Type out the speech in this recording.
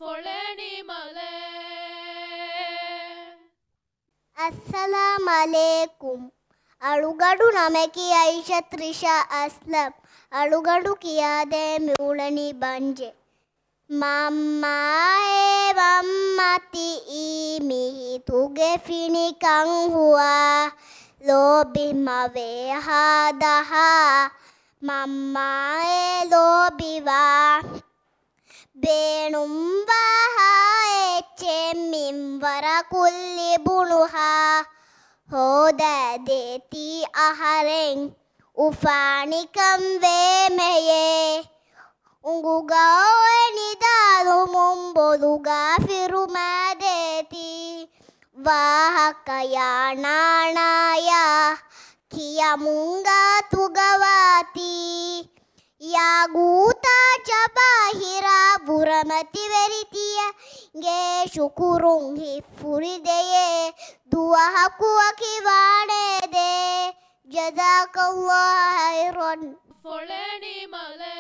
ಫೊಳೆನಿ ಮಲೆ ಅಸ್ಸಲಾಮ್ ಅಲೇಕುಂ ಅಳುಗಡು ನಮಕಿ ಐಷ ತ್ರಿಷಾ ಅಸ್ಲಂ ಅಳುಗಡು ಕಿಯಾದೆ ಮ್ಯೂಳನಿ ಬಂಜೆ ಮಮ್ಮಾಯೇ ಮಮ್ಮತಿ ಈ ಮಿಹಿ ತುಗೆ ಫಿನಿ ಕಂಹುವಾ ಲೋಬಿ ಮವೆ ಹಾದಹ ಮಮ್ಮಾಯೇ ಲೋಬಿವಾ ಬೇಣುಂಬಹ ಚೆಮ್ಮಿಂವರ ಕುಲ್ಲಿ ಬುಣುಹಾ ಹೋದ ದೇತಿ ಅಹರೆಂ ಉಫಾಣಿಕಂ ವೇಮೆಯೇ ಉಂಗುಗಾವೆ ನಿದಾನು ಮುಂಬೊಲುಗಾ ಫಿರುಮಾದೇತಿ ವಾಹಕಯಾಣಾಣಾಯ ಕಿಯ ಮುಂಗಾ ತುಗವಾತಿ ಯಾಗೂತ ಚಬಾಹಿರ ಬುರಮತಿ ವೆರಿತಿಯ ಗೆ ಶುಕುರುಂ ಹಿಫುರಿದೆಯೇ ದುವಹಕುವ ಕಿವಾಣೆದೆ ಜಜಾಕಲ್ಲಾಹ ಖೈರನ್ ಫೊಳೆನಿ ಮಲೆ